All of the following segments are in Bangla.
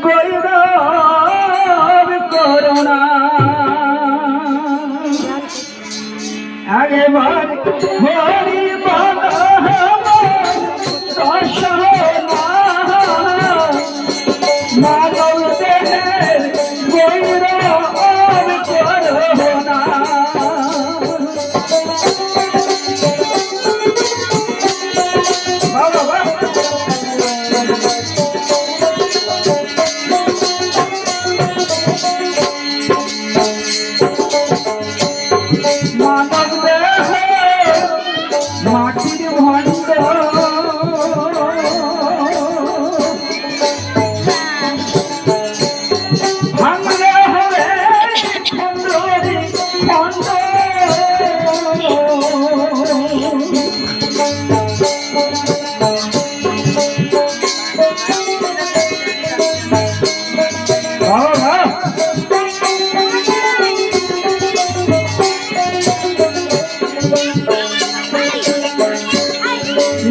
গৌরব করোনা আগেবার হরি মানব দেহের গৌরব করোনা মানব দেহের মাটির ভণ্ড ভাঙলে হবে সুন্দরী খণ্ড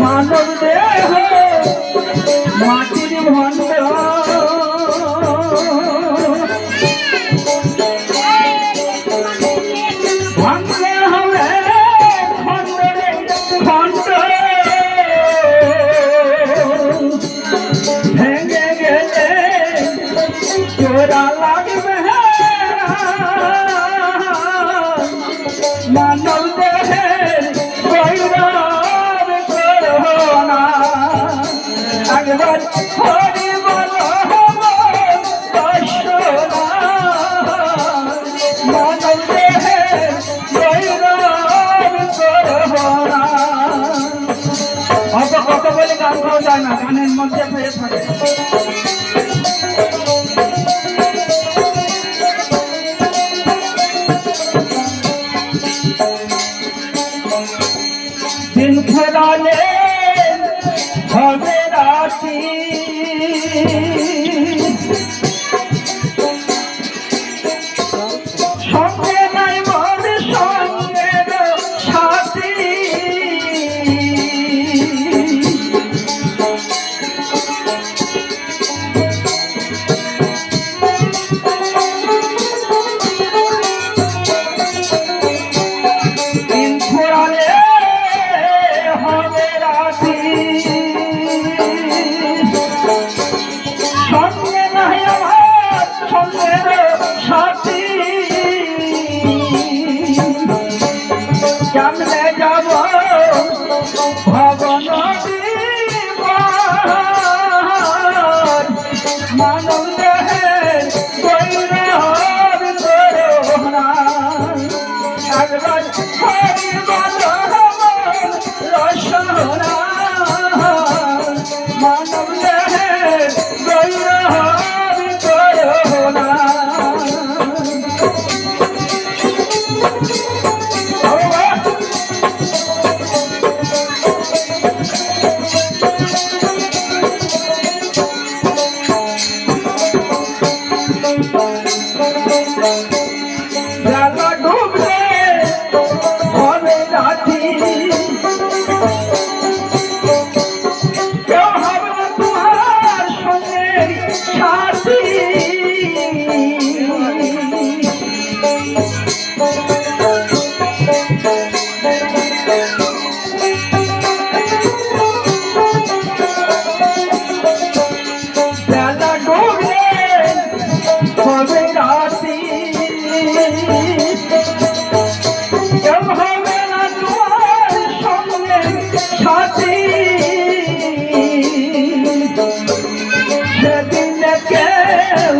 মানব দেহ মাটির ভণ্ড ভাঙলে হবে খণ্ডে খণ্ড ভেঙে গেলে চোরা লাগবে মানব দেহের গৌরব করোনা একবার হরি বলো মানব দেহের গৌরব করোনা অত কত বলে গান গাওয়া যায় না গানের মধ্যে হয়ে থাকে দিন ফেরালে হবে রাতি সঙ্গে নাই মন সঙ্গে সাথী দিন ফেরালে হবে রাতি সঙ্গে নাই আমার সঙ্গের সাথী কেমনে যাব ভবনদী মানব দেহের গৌরব করোনা একবার হরি বলো রসনা মানব দেহের গৌরব করোনা জায়গা ডুবলে হবে রাতি কেউ হবে না তোমার সঙ্গের সাথী জায়গা ডুবলে হবে রাতি কেউ হবে না তোমার সঙ্গের সাথী সেদিন কেউ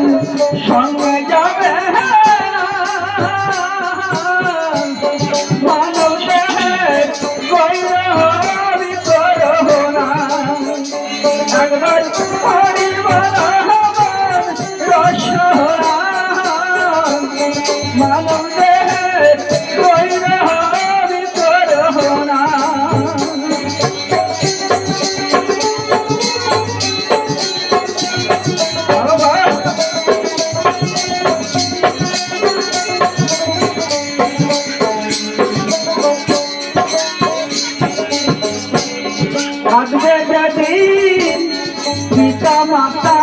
সঙ্গে যাবে মানব দেহের গৌরব করোনা একবার হরি বলো রসনা মানব দেহের গৌরব করোনা আসবে যেদিন পিতা মাতা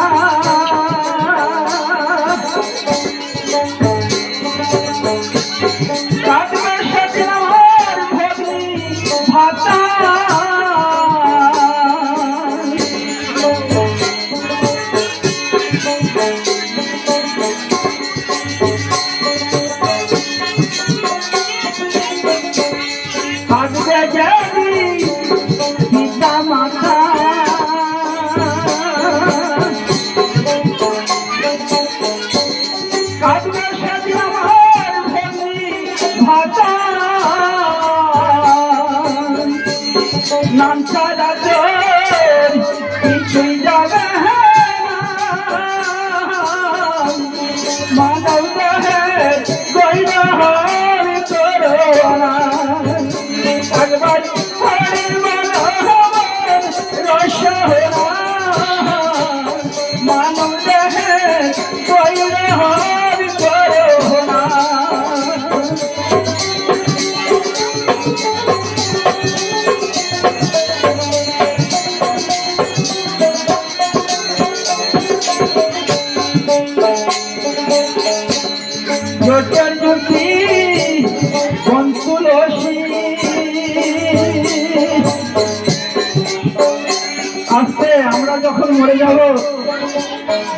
মরে যাব,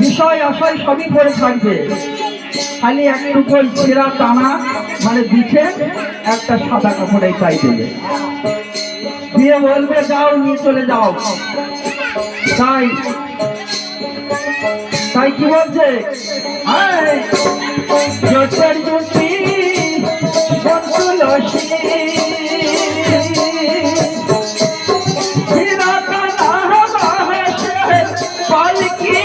বিষয় আশয় সবই পড়ে থাকবে, খালি একটুকু ছেঁড়া টানা মানে দিচ্ছে একটা সাদা কাপড়ে চাই দেবে, দিয়ে বলবে যাও নিয়ে চলে যাও। তাই তাই কি বলছে, জোটের জুটি তুলসী পালকি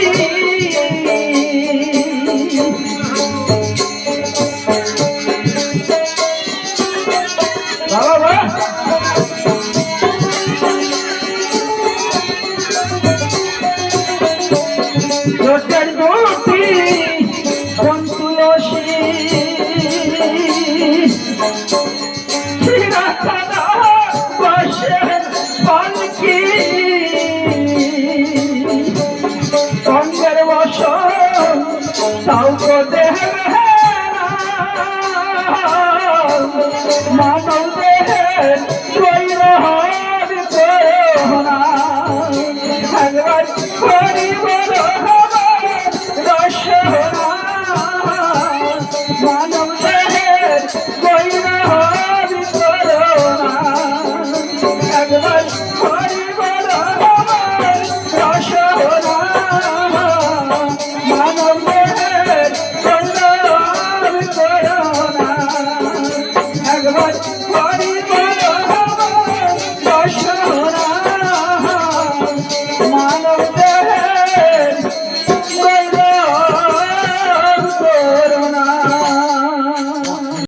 বাবা জোটের জুটি তুলসী পালকি সঙ্গের বসন তাও